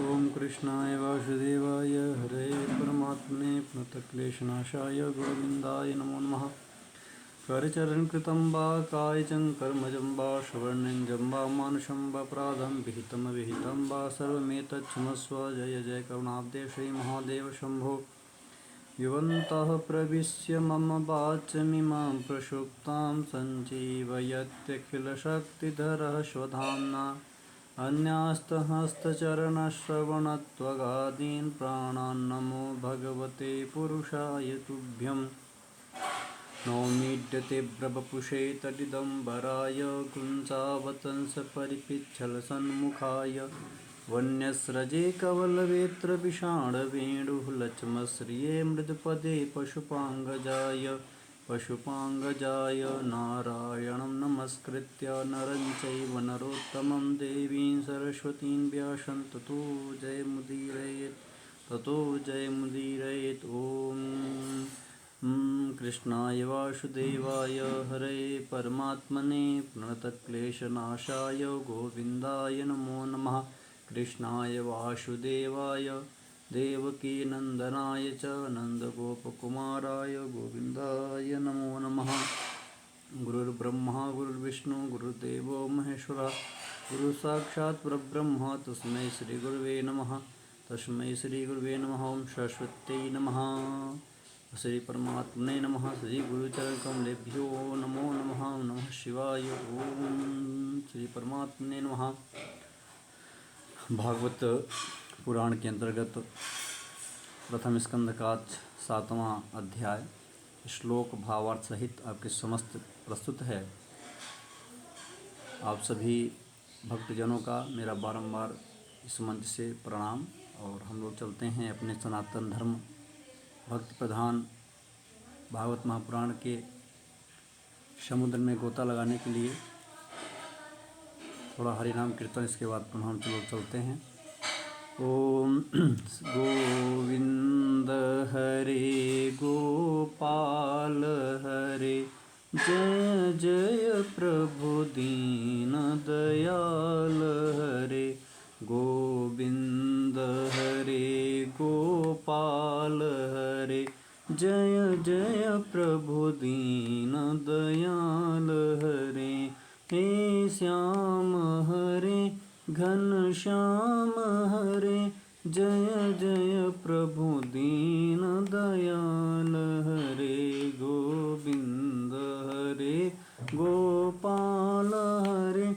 ओम कृष्णाय वासुदेवाय हरे परमात्मने प्रणतक्लेशनाशाय गोविन्दाय नमो नमः। करचरणकृतं वा कायचं कर्मजं वा श्रवणञ्जं वा मानुषं वा प्राधं विहितं वा सर्वमेतच्छृणुस्व। जय जय करुणाब्दे श्रीमहादेव शम्भो। युवन्तः प्रविश्य मम वाचमिमां प्रसुप्तां सञ्जीवयत्यखिलशक्तिधरः स्वधाम्ना। अन्यास्तहस्तचरणश्रवणत्वगादीन् प्राणान् नमो भगवते पुरुषाय तुभ्यं। नौमीड्यतीव्रवपुषे तडिदम्बराय कुञ्चावतंसपरिपिच्छलसन्मुखाय वन्यस्रजे कवलवेत्रविषाणवेणुः लक्ष्मश्रिये मृदुपदे पशुपाङ्गजाय नारायणं नमस्कृत्य नरं चैव नरोत्तमं देवीं सरस्वतीं व्यासं ततो जयमुदीरयेत्। ॐ कृष्णाय वासुदेवाय हरे परमात्मने प्रणतक्लेशनाशाय गोविन्दाय नमो नमः। कृष्णाय वासुदेवाय देवकीनन्दनाय च नन्दगोपकुमाराय गोविन्दाय नमो नमः। गुरुर्ब्रह्मा गुरुर्विष्णु गुरुर्देवो महेश्वरः गुरुसाक्षात् परब्रह्म तस्मै श्रीगुरुवे नमः। ओं सरस्वत्यै नमः। श्री परमात्मने नमः। श्री गुरुचरणकमलेभ्यो नमो नमः। नमः शिवाय। ओम श्री परमात्मने नमः। भागवत पुराण के अंतर्गत प्रथम स्कंद का 7वां अध्याय श्लोक भावार्थ सहित आपके समस्त प्रस्तुत है। आप सभी भक्तजनों का मेरा बारंबार इस मंच से प्रणाम। और हम लोग चलते हैं अपने सनातन धर्म भक्ति प्रधान भागवत महापुराण के समुद्र में गोता लगाने के लिए। थोड़ा हरि नाम कीर्तन, इसके बाद पुनः हम लोग चलते हैं। ओम गोविंद हरे गोपाल हरे जय जय प्रभु दीन दयाल हरे। गोविंद हरे गोपाल हरे जय जय प्रभु दीन दयाल हरे। हे श्याम हरे घनश्याम हरे जय जय प्रभु दीन दयाल हरे। गोविंद हरे गोपाल हरे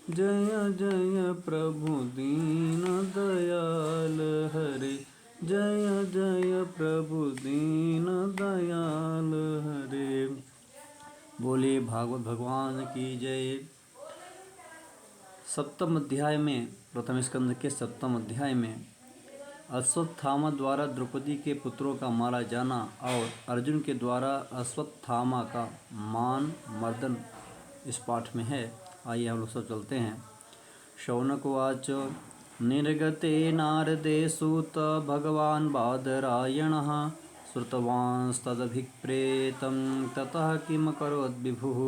जय जय प्रभु दीन दयाल हरे। जय जय प्रभु दीन दयाल हरे। बोले भागवत भगवान की जय। सप्तम अध्याय में, प्रथम स्कंद के 7वें अध्याय में अश्वत्थामा द्वारा द्रौपदी के पुत्रों का मारा जाना और अर्जुन के द्वारा अश्वत्थामा का मान मर्दन इस पाठ में है। आइए हम लोग सब चलते हैं। शौनकवाच निर्गते नारदे सूत भगवान् बादरायणः श्रुतवांस्तदभिप्रेतं ततः किम करोत् विभुः।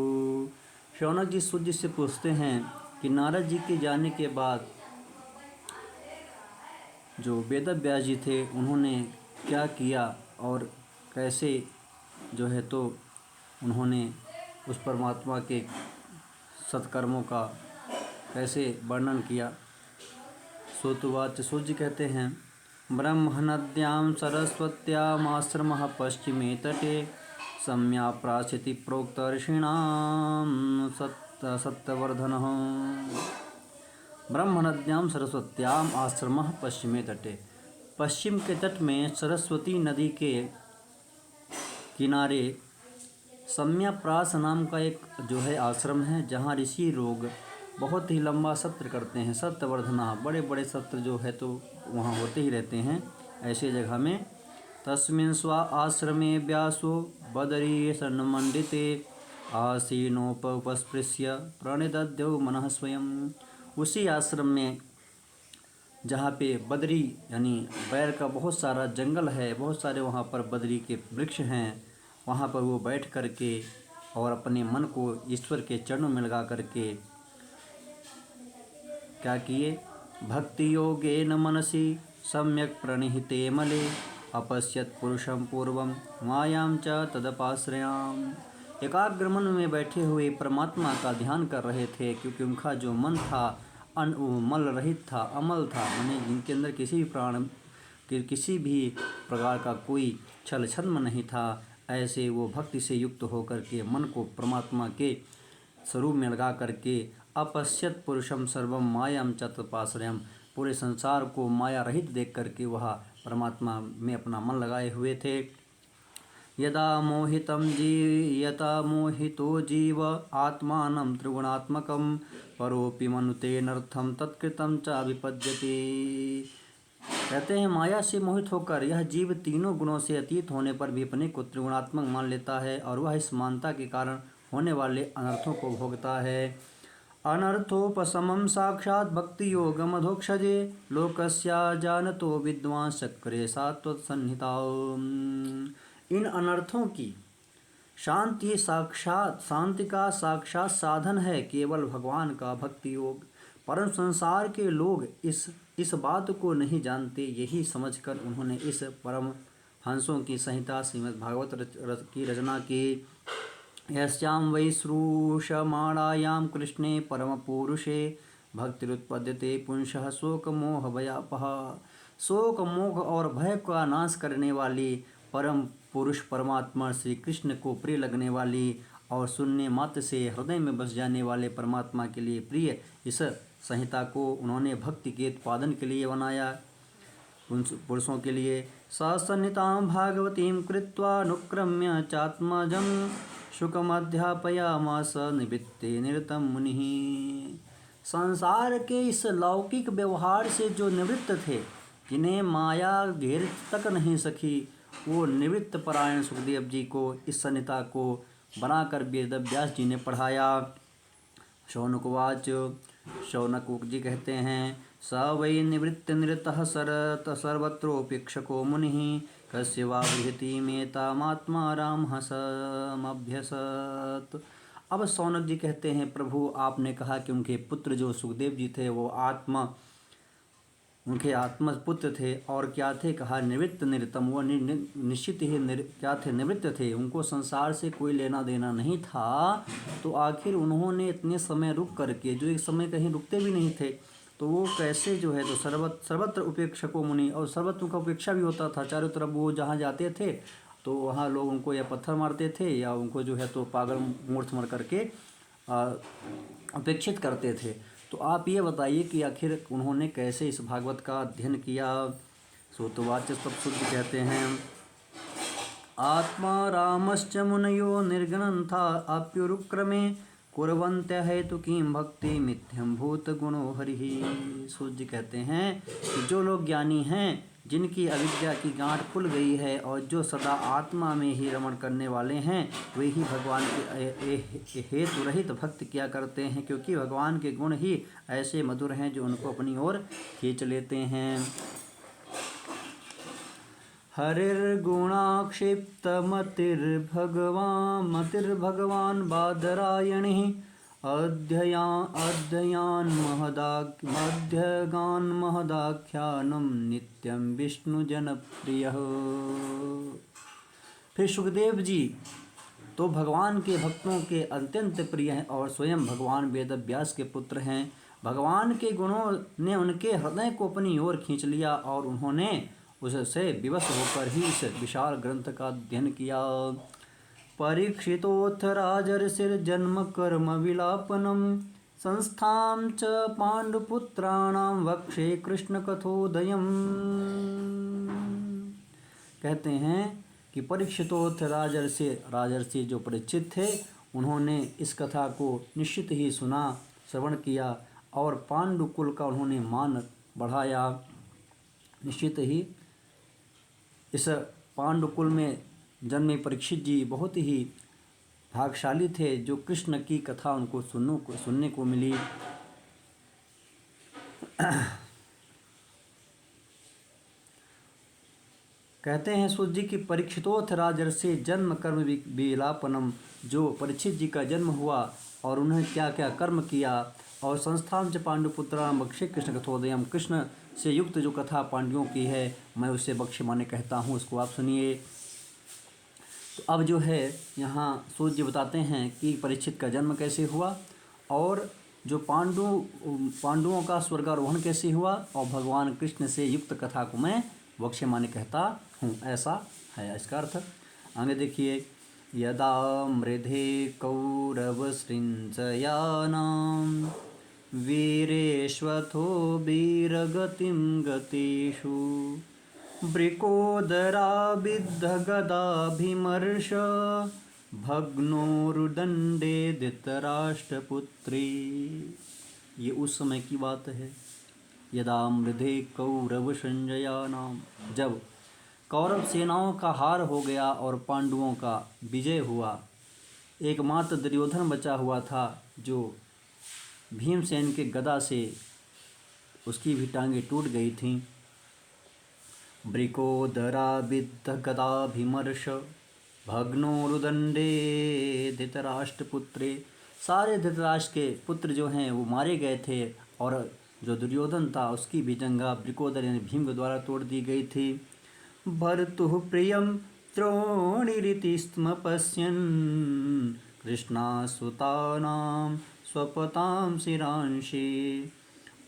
शौनक जी सूर्य से पूछते हैं कि नारद जी के जाने के बाद जो वेदव्यास जी थे उन्होंने क्या किया और कैसे जो है तो उन्होंने उस परमात्मा के सत्कर्मों का कैसे वर्णन किया। श्रुतवाच सूर्य कहते हैं ब्रह्मनद्यां सरस्वत्यामाश्रमः पश्चिमे तटे सम्या प्राचिति प्रोक्त ऋषीणां सत्यवर्धनः। ब्रह्मनद्यां सरस्वत्याम आश्रमः पश्चिमे तटे, पश्चिम के तट में सरस्वती नदी के किनारे सम्याप्रास नाम का एक जो है आश्रम है, जहाँ ऋषि लोग बहुत ही लंबा सत्र करते हैं। सत्यवर्धना, बड़े बड़े सत्र जो है तो वहाँ होते ही रहते हैं ऐसे जगह में। तस्मिन् स्वा आश्रमे व्यासो बदरी सन्मंडिते आसीनोपस्पृश्य प्रणिदद्यौ मनः स्वयं। उसी आश्रम में जहाँ पे बदरी यानी बैर का बहुत सारा जंगल है, बहुत सारे वहाँ पर बदरी के वृक्ष हैं, वहाँ पर वो बैठ करके और अपने मन को ईश्वर के चरणों में लगा करके क्या किए, भक्ति योगेन मनसि सम्यक् प्रणिहिते मले अपश्यत पुरुषं पूर्वं मायां च तदपाश्रयाम। एकाग्र मन में बैठे हुए परमात्मा का ध्यान कर रहे थे, क्योंकि उनका जो मन था मल रहित था, अमल था, माने जिनके अंदर किसी भी प्रकार का कोई छल छद्म नहीं था। ऐसे वो भक्ति से युक्त होकर के मन को परमात्मा के स्वरूप में लगा करके अपश्यत पुरुषम सर्वम मायाम च तत्पाश्रयम, पूरे संसार को माया रहित देख करके वह परमात्मा में अपना मन लगाए हुए थे। यदा मोहितो जीव आत्मानं त्रिगुणात्मकं परोपि मनुते नर्थम तत्कृतं च विपद्यते। कहते हैं माया से मोहित होकर यह जीव तीनों गुणों से अतीत होने पर भी अपने को त्रिगुणात्मक मान लेता है, और वह इस मानता के कारण होने वाले अनर्थों को भोगता है। अनर्थोपशमं साक्षात् भक्ति योगमधोक्षजे लोकस्या जानतो विद्वान् चक्रे सात्वत्सन्निहिता। इन अनर्थों की शांति का साक्षात साधन है केवल भगवान का भक्ति योग। परंतु संसार के लोग इस बात को नहीं जानते। यही समझकर उन्होंने इस परम हंसों की संहिता श्रीमद् भागवत की रचना की। यस्यां वै श्रूषमाणायां कृष्णे परम पुरुषे भक्तिरुत्पद्यते पुंसः शोक मोह भयापः। शोक मोह और भय का नाश करने वाली परम पुरुष परमात्मा श्री कृष्ण को प्रिय लगने वाली और सुनने मात्र से हृदय में बस जाने वाले परमात्मा के लिए प्रिय इस संहिता को उन्होंने भक्ति के उत्पादन के लिए बनाया, पुरुषों के लिए। ससन्नितां भागवतीं कृत्वा अनुक्रम्य चात्मजं शुकमध्यापयामास निवृत्ते निरतं मुनिः। संसार के इस लौकिक व्यवहार से जो निवृत्त थे, जिन्हें माया घेर तक नहीं सकी, वो निवृत्त परायण सुखदेव जी को इस संहिता को बनाकर वेद व्यास जी ने पढ़ाया। शौनकवाच, शौनक जी कहते हैं, स वै निवृत्त निरतः सर्वत्रोपेक्षको मुनिः कस्य वा बृहति मेतामात्मा रामः समभ्यसत्। अब शौनक जी कहते हैं, प्रभु आपने कहा कि उनके पुत्र जो सुखदेव जी थे वो उनके आत्मपुत्र थे, और क्या थे, कहा निवृत्त निरतम, वो निश्चित ही क्या थे, निवृत्त थे। उनको संसार से कोई लेना देना नहीं था। तो आखिर उन्होंने इतने समय रुक करके, जो एक समय कहीं रुकते भी नहीं थे, तो वो कैसे जो है, तो सर्वत्र उपेक्षको मुनि, और सर्वत्र उनका उपेक्षा भी होता था। चारों तरफ वो जहाँ जाते थे तो वहाँ लोग उनको या पत्थर मारते थे या उनको जो है तो पागल मूर्ख मर करके अपेक्षित करते थे। तो आप ये बताइए कि आखिर उन्होंने कैसे इस भागवत का अध्ययन किया। श्रोतवाच सब शुद्ध कहते हैं, आत्मा रामश्च मुनयो निर्गणन्था अप्युरुक्रमे कुर्वन्त्य हेतु किं भक्ति मिथ्यम भूत गुणो हरिः। सूर्य कहते हैं कि जो लोग ज्ञानी हैं, जिनकी अविद्या की गांठ खुल गई है और जो सदा आत्मा में ही रमण करने वाले हैं, वे ही भगवान के हेतु रहित भक्ति किया करते हैं, क्योंकि भगवान के गुण ही ऐसे मधुर हैं जो उनको अपनी ओर खींच लेते हैं। हरिर्गुणाक्षिप्तमतिर्भगवान् बादरायणिः अध्यगान् महदाख्यानं नित्यं विष्णुजनप्रियः। फिर सुखदेव जी तो भगवान के भक्तों के अत्यंत प्रिय हैं और स्वयं भगवान वेद व्यास के पुत्र हैं। भगवान के गुणों ने उनके हृदय को अपनी ओर खींच लिया और उन्होंने उससे विवश होकर ही इस विशाल ग्रंथ का अध्ययन किया। परीक्षितोऽथ राजर्षिर्जन्म कर्म विलापनम संस्थां च पांडुपुत्राणां वक्षे कृष्ण कथोदयम्। कहते हैं कि परीक्षितोऽथ राजर्षि जो परीक्षित थे, उन्होंने इस कथा को निश्चित ही सुना, श्रवण किया और पांडुकुल का उन्होंने मान बढ़ाया। निश्चित ही इस पांडुकुल में जन्मे परीक्षित जी बहुत ही भाग्यशाली थे, जो कृष्ण की कथा उनको सुनने को मिली। कहते हैं सूत जी की परीक्षितोथ राजर्षि जन्म कर्म विलापनम, जो परीक्षित जी का जन्म हुआ और उन्हें क्या क्या कर्म किया और संस्थान च पांडुपुत्राणाम बक्षे कृष्ण कथोदयम, कृष्ण से युक्त जो कथा पांडवों की है मैं उसे बक्ष्य माने कहता हूँ। उसको आप सुनिए। तो अब जो है यहाँ सूर्य जी बताते हैं कि परीक्षित का जन्म कैसे हुआ और जो पांडवों का स्वर्गारोहण कैसे हुआ और भगवान कृष्ण से युक्त कथा को मैं बक्ष्य माने कहता हूँ, ऐसा है इसका अर्थ। आगे देखिए, यदा मृधे कौरवसृञ्जयानां वीरेष्वथो वीरगतिं गतेषु वृकोदराबिद्धगदाभिमर्श भग्नोरुदण्डे धृतराष्ट्रपुत्री। ये उस समय की बात है। यदा मृधे कौरव संजयानाम, जब कौरव सेनाओं का हार हो गया और पांडवों का विजय हुआ, एकमात्र दुर्योधन बचा हुआ था जो भीमसेन के गदा से उसकी भी टांगें टूट गई थीं। वृकोदराबिद्धगदाभिमर्श भग्नोरुदण्डे धृतराष्ट्रपुत्रे, सारे धृतराष्ट्र के पुत्र जो हैं वो मारे गए थे और जो दुर्योधन था उसकी भी जंघा वृकोदर यानी भीम के द्वारा तोड़ दी गई थी। भर्तुः प्रियं द्रोणिरिति स्म पश्यन् कृष्णासुतानां स्वपतां शिरांसि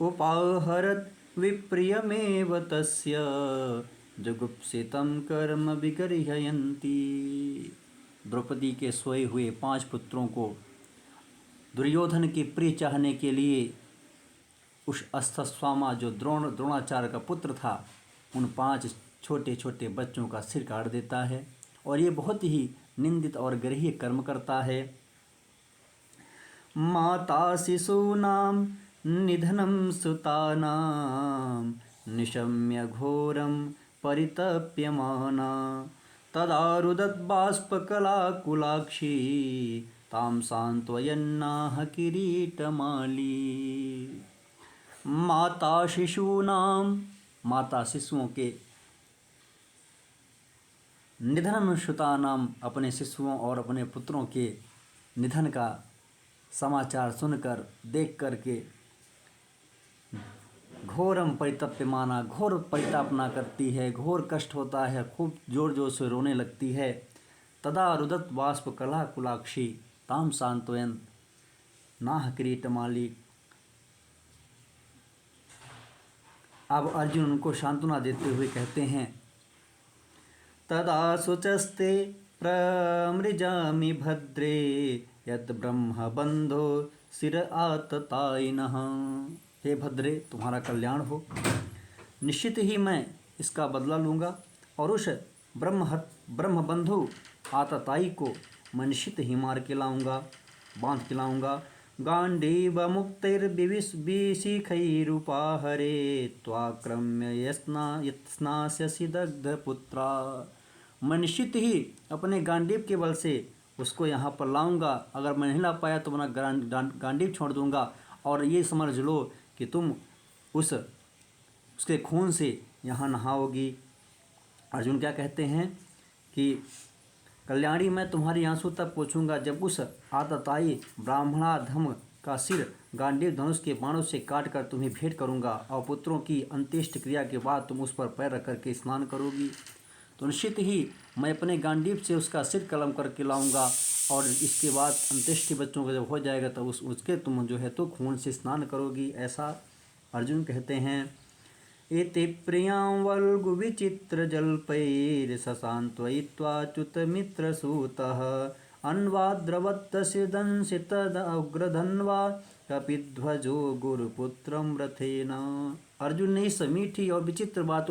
उपाहरत् विप्रियमेव तस्य जुगुप्सितं कर्म विगर्हयन्ति। द्रौपदी के सोए हुए 5 पुत्रों को दुर्योधन के प्रिय चाहने के लिए उस अश्वत्थामा जो द्रोणाचार्य का पुत्र था उन 5 छोटे छोटे बच्चों का सिर काट देता है और ये बहुत ही निंदित और गृह्य कर्म करता है। माता शिशूनां निधनं सुतानां निशम्य घोरं परितप्यमाना तदा रुदद्बाष्पकलाकुलाक्षी तां सान्त्वयन्नाह किरीटमाली। माता शिशूनां, माता शिशुओं के, निधनं सुतानां, अपने शिशुओं और अपने पुत्रों के निधन का समाचार सुनकर देख करके घोरम परितप्यमाना, घोर परितापना करती है, घोर कष्ट होता है, खूब जोर जोर से रोने लगती है। तदा रुदत बाष्प कला कुलाक्षी ताम सांत्वयन नाह किरीटमाली। अब अर्जुन उनको सांत्वना देते हुए कहते हैं, तदा शुचस्ते प्रमृजामि भद्रे यत् ब्रह्म बंधो सिर आततायिनः। हे भद्रे, तुम्हारा कल्याण हो। निश्चित ही मैं इसका बदला लूँगा और उस ब्रह्मबंधु आतताई को मैं निश्चित ही मार के लाऊँगा, बांध के लाऊँगा। गांडीव मुक्तैर्विशिखैरुपाहरे त्वाक्रम्य यत्स्नास्यसि दग्धपुत्रा। मैं निश्चित ही अपने गांडीव के बल से उसको यहाँ पर लाऊँगा। अगर मैं नहीं ला पाया तो मैं गांडीव छोड़ दूँगा और ये समझ लो कि तुम उसके खून से यहाँ नहाओगी। अर्जुन क्या कहते हैं कि कल्याणी, मैं तुम्हारी आंसू तक पहुँचूँगा जब उस आतताई ब्राह्मणाधम का सिर गांडीव धनुष के बाणों से काट कर तुम्हें भेंट करूँगा और पुत्रों की अंत्येष्टि क्रिया के बाद तुम उस पर पैर रख करके स्नान करोगी। तो निश्चित ही मैं अपने गांडीव से उसका सिर कलम करके लाऊंगा और इसके बाद अंत्येष्टि बच्चों का जब हो जाएगा तब उसके तुम जो है तो खून से स्नान करोगी, ऐसा अर्जुन कहते हैं। एते प्रियां वल्गु विचित्र जल्पैर ससान्त्वयित्वाच्युत मित्रसूतः अन्वाद्रवत्तस्य दंसितदग्रधन्वा कपिध्वजो गुरुपुत्रं रथेन। अर्जुन ने इस मीठी और विचित्र बातों